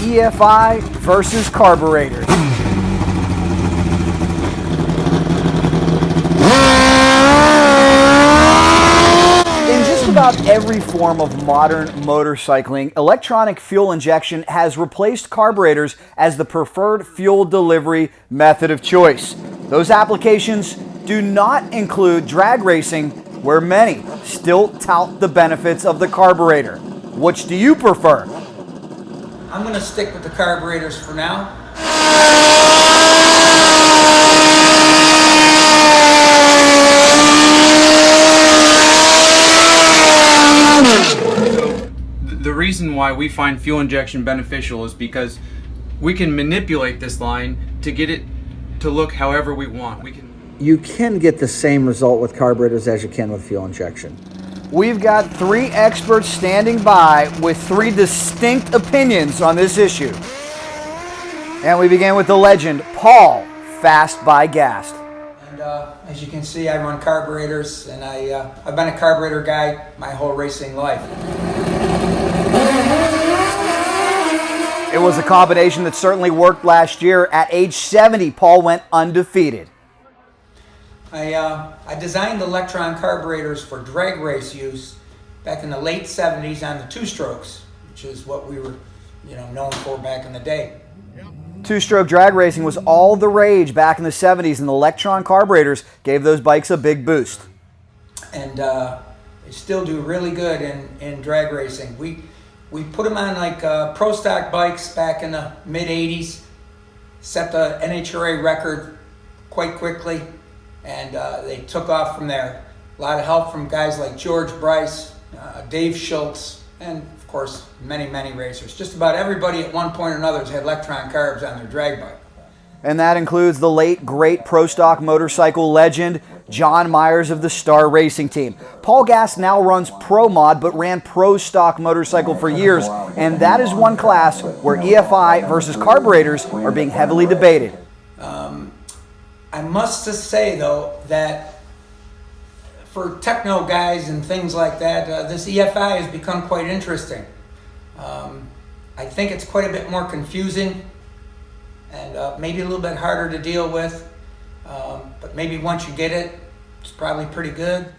EFI versus Carburetors. In just about every form of modern motorcycling, electronic fuel injection has replaced carburetors as the preferred fuel delivery method of choice. Those applications do not include drag racing, where many still tout the benefits of the carburetor. Which do you prefer? I'm going to stick with the carburetors for now. The reason why we find fuel injection beneficial is because we can manipulate this line to get it to look however we want. You can get the same result with carburetors as you can with fuel injection. We've got three experts standing by with three distinct opinions on this issue. And we begin with the legend, Paul, Fast by Gast. And as you can see, I run carburetors, and I've been a carburetor guy my whole racing life. It was a combination that certainly worked last year. At age 70, Paul went undefeated. I designed the Lectron carburetors for drag race use back in the late 70s on the two-strokes, which is what we were known for back in the day. Two-stroke drag racing was all the rage back in the 70s, and the Lectron carburetors gave those bikes a big boost. And they still do really good in drag racing. We put them on like pro stock bikes back in the mid-80s, set the NHRA record quite quickly, and they took off from there. A lot of help from guys like George Bryce, Dave Schultz, and of course many, many racers. Just about everybody at one point or another has had Lectron carbs on their drag bike. And that includes the late, great pro stock motorcycle legend, John Myers of the Star Racing Team. Paul Gast now runs Pro Mod, but ran pro stock motorcycle for years, and that is one class where EFI versus carburetors are being heavily debated. I must just say, though, that for techno guys and things like that, this EFI has become quite interesting. I think it's quite a bit more confusing and maybe a little bit harder to deal with, but maybe once you get it, it's probably pretty good.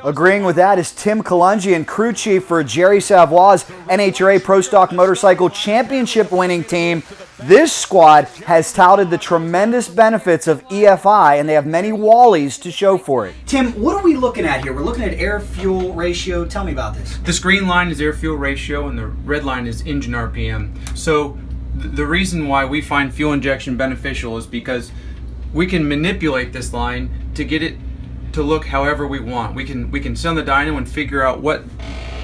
Agreeing with that is Tim Kulungian, crew chief for Jerry Savoie's NHRA Pro Stock Motorcycle Championship winning team. This squad has touted the tremendous benefits of EFI, and they have many wallies to show for it. Tim, what are we looking at here? We're looking at air-fuel ratio. Tell me about this. This green line is air-fuel ratio, and the red line is engine RPM. So the reason why we find fuel injection beneficial is because we can manipulate this line to get it to look however we want. We can sit on the dyno and figure out what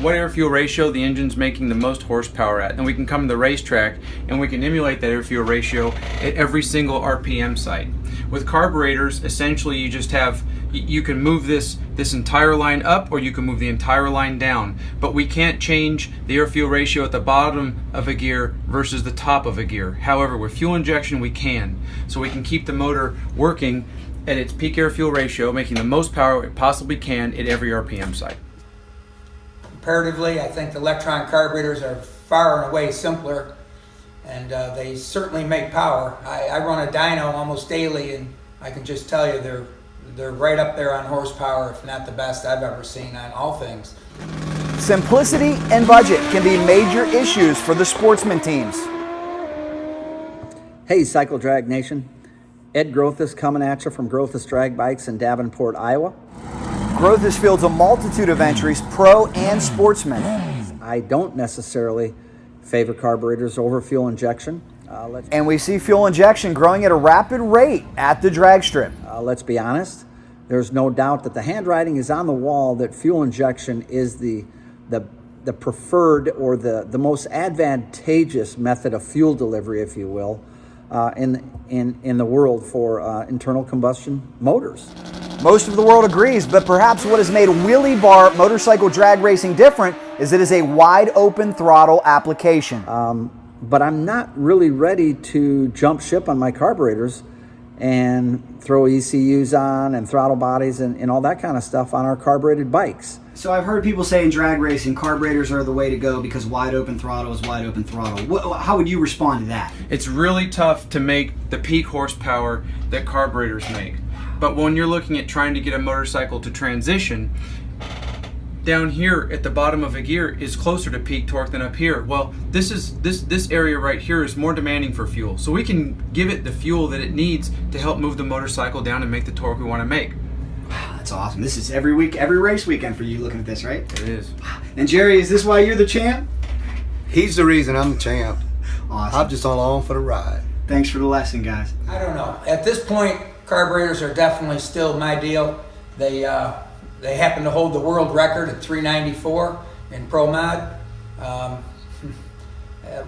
air-fuel ratio the engine's making the most horsepower at. Then we can come to the racetrack and we can emulate that air-fuel ratio at every single RPM site. With carburetors, essentially you can move this entire line up, or you can move the entire line down. But we can't change the air-fuel ratio at the bottom of a gear versus the top of a gear. However, with fuel injection we can. So we can keep the motor working at its peak air-fuel ratio, making the most power it possibly can at every RPM site. Comparatively, I think the Lectron carburetors are far and away simpler, and they certainly make power. I run a dyno almost daily, and I can just tell you they're right up there on horsepower, if not the best I've ever seen on all things. Simplicity and budget can be major issues for the sportsman teams. Hey, Cycle Drag Nation. Ed Grothus coming at you from Grothus Dragbikes in Davenport, Iowa. Grothus fields a multitude of entries, pro and sportsmen. I don't necessarily favor carburetors over fuel injection. And we see fuel injection growing at a rapid rate at the drag strip. Let's be honest. There's no doubt that the handwriting is on the wall that fuel injection is the preferred or the most advantageous method of fuel delivery, if you will, in the world for internal combustion motors. Most of the world agrees, but perhaps what has made wheelie bar motorcycle drag racing different is it is a wide open throttle application. But I'm not really ready to jump ship on my carburetors and throw ECUs on and throttle bodies and all that kind of stuff on our carbureted bikes. So I've heard people say in drag racing, carburetors are the way to go because wide open throttle is wide open throttle. How would you respond to that? It's really tough to make the peak horsepower that carburetors make. But when you're looking at trying to get a motorcycle to transition, down here at the bottom of a gear is closer to peak torque than up here. Well, this area right here is more demanding for fuel. So we can give it the fuel that it needs to help move the motorcycle down and make the torque we want to make. That's awesome. This is every week, every race weekend for you looking at this, right? It is. And Jerry, is this why you're the champ? He's the reason I'm the champ. Awesome. I'm just along for the ride. Thanks for the lesson, guys. I don't know. At this point, carburetors are definitely still my deal. They happen to hold the world record at 394 in Pro Mod.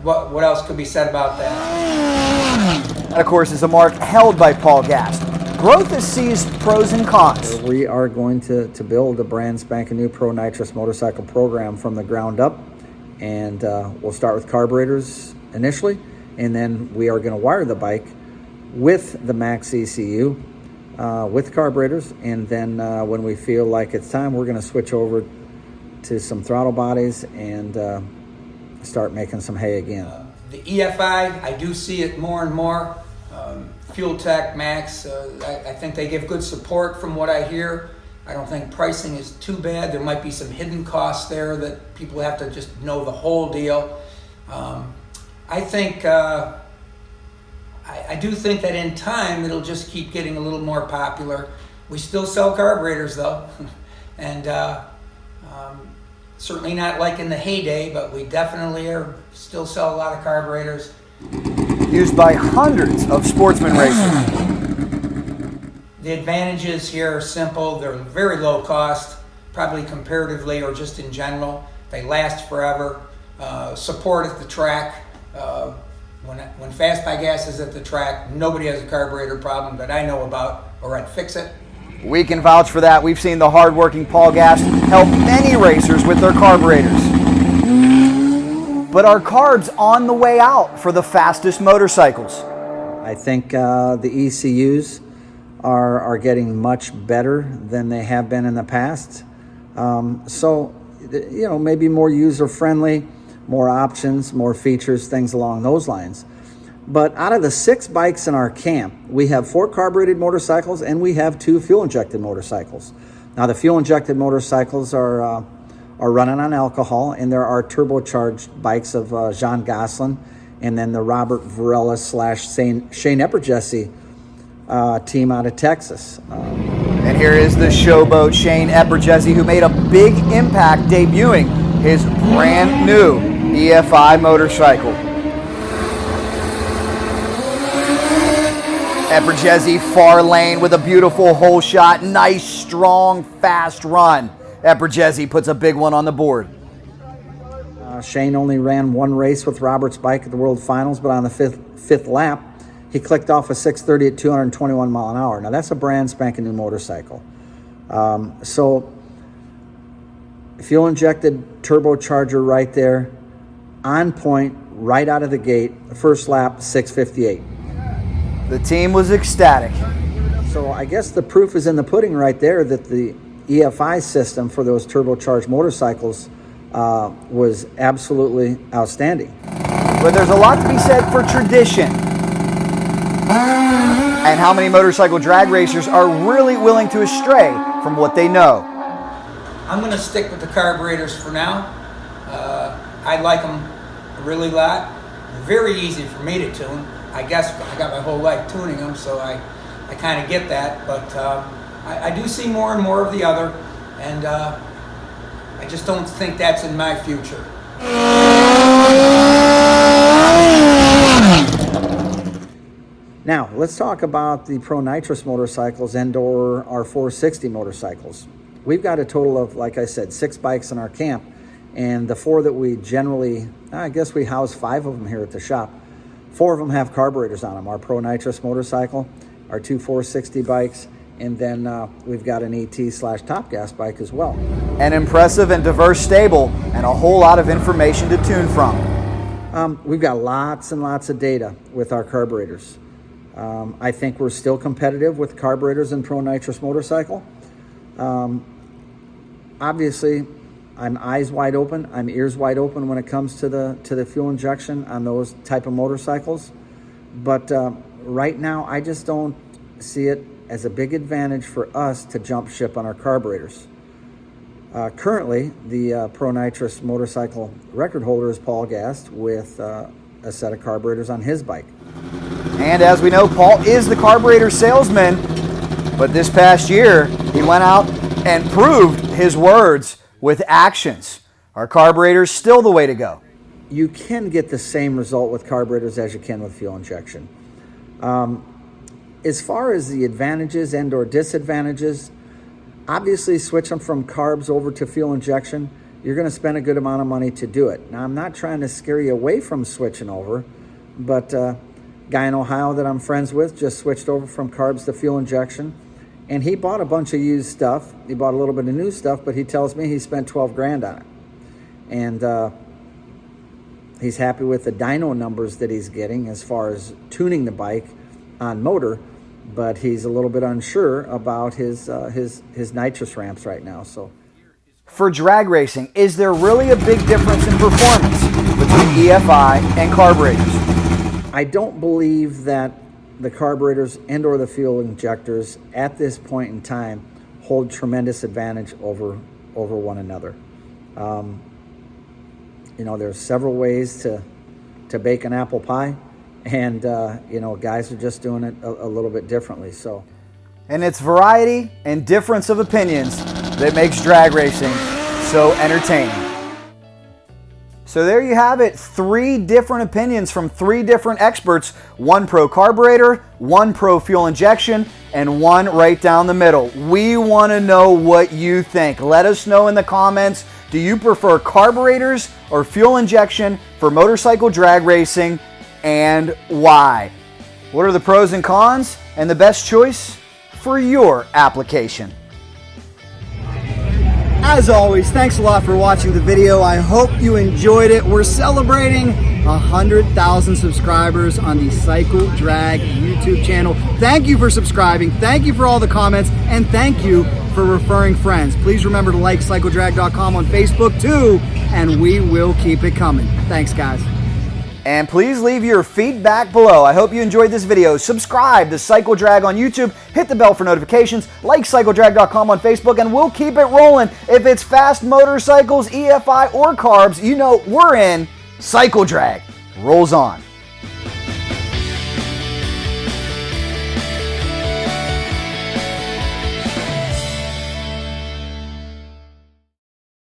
What else could be said about that? That, of course, is a mark held by Paul Gast. Grothus sees pros and cons. We are going to build a brand spanking new Pro Nitrous motorcycle program from the ground up, and we'll start with carburetors initially, and then we are going to wire the bike with the max ECU with carburetors, and then when we feel like it's time, we're going to switch over to some throttle bodies and start making some hay again. The EFI, I do see it more and more. Fuel Tech, Max, I think they give good support from what I hear. I don't think pricing is too bad. There might be some hidden costs there that people have to just know the whole deal. I think, I do think that in time it'll just keep getting a little more popular. We still sell carburetors though, and certainly not like in the heyday, but we definitely still sell a lot of carburetors. Used by hundreds of sportsman racers. The advantages here are simple. They're very low cost, probably comparatively or just in general. They last forever. Support at the track. When Fast by Gas is at the track, nobody has a carburetor problem that I know about, or I'd fix it. We can vouch for that. We've seen the hardworking Paul Gast help many racers with their carburetors. But are carbs on the way out for the fastest motorcycles? I think the ECUs are getting much better than they have been in the past. So, you know, maybe more user-friendly, more options, more features, things along those lines. But out of the 6 bikes in our camp, we have 4 carbureted motorcycles and we have 2 fuel-injected motorcycles. Now, the fuel-injected motorcycles are running on alcohol, and there are turbocharged bikes of Jean Gosselin and then the Robert Varela / Shane Epperjesse team out of Texas. And here is the showboat Shane Epperjesse, who made a big impact debuting his brand new EFI motorcycle. Epperjesse far lane with a beautiful hole shot, nice, strong, fast run. Epperjesse puts a big one on the board. Shane only ran 1 race with Robert's bike at the World Finals, but on the fifth lap, he clicked off a 630 at 221 mile an hour. Now that's a brand spanking new motorcycle. So fuel injected turbocharger right there, on point, right out of the gate. First lap, 658. The team was ecstatic. So I guess the proof is in the pudding right there that the EFI system for those turbocharged motorcycles was absolutely outstanding. But there's a lot to be said for tradition. And how many motorcycle drag racers are really willing to astray from what they know. I'm going to stick with the carburetors for now. I like them a really lot. Very easy for me to tune. I guess I got my whole life tuning them, so I kind of get that. But I do see more and more of the other, and I just don't think that's in my future. Now, let's talk about the Pro Nitrous motorcycles and/or our 460 motorcycles. We've got a total of, like I said, 6 bikes in our camp, and the 4 that we generally, I guess we house 5 of them here at the shop. 4 of them have carburetors on them. Our Pro Nitrous motorcycle, our 2 460 bikes, and then we've got an ET/Top Gas bike as well. An impressive and diverse stable, and a whole lot of information to tune from. We've got lots and lots of data with our carburetors. I think we're still competitive with carburetors and Pro Nitrous motorcycle. Obviously, I'm eyes wide open, I'm ears wide open when it comes to the fuel injection on those type of motorcycles. But right now, I just don't see it as a big advantage for us to jump ship on our carburetors. Currently, the Pro Nitrous motorcycle record holder is Paul Gast with a set of carburetors on his bike. And as we know, Paul is the carburetor salesman, but this past year, he went out and proved his words with actions. Are carburetors still the way to go? You can get the same result with carburetors as you can with fuel injection. As far as the advantages and or disadvantages, obviously switching from carbs over to fuel injection, you're going to spend a good amount of money to do it. Now, I'm not trying to scare you away from switching over, but a guy in Ohio that I'm friends with just switched over from carbs to fuel injection, and he bought a bunch of used stuff. He bought a little bit of new stuff, but he tells me he spent 12 grand on it. And he's happy with the dyno numbers that he's getting as far as tuning the bike on motor, but he's a little bit unsure about his nitrous ramps right now. So, for drag racing, is there really a big difference in performance between EFI and carburetors? I don't believe that the carburetors and or the fuel injectors at this point in time hold tremendous advantage over one another. There's several ways to bake an apple pie, and guys are just doing it a little bit differently. So, and it's variety and difference of opinions that makes drag racing so entertaining. So there you have it, 3 different opinions from 3 different experts, 1 pro carburetor, 1 pro fuel injection, and 1 right down the middle. We want to know what you think. Let us know in the comments. Do you prefer carburetors or fuel injection for motorcycle drag racing, and why? What are the pros and cons and the best choice for your application? As always, thanks a lot for watching the video. I hope you enjoyed it. We're celebrating 100,000 subscribers on the Cycle Drag YouTube channel. Thank you for subscribing. Thank you for all the comments, and thank you for referring friends. Please remember to like cycledrag.com on Facebook too, and we will keep it coming. Thanks, guys. And please leave your feedback below. I hope you enjoyed this video. Subscribe to Cycle Drag on YouTube, hit the bell for notifications, like cycledrag.com on Facebook, and we'll keep it rolling. If it's fast motorcycles, EFI, or carbs, you know we're in. Cycle Drag rolls on.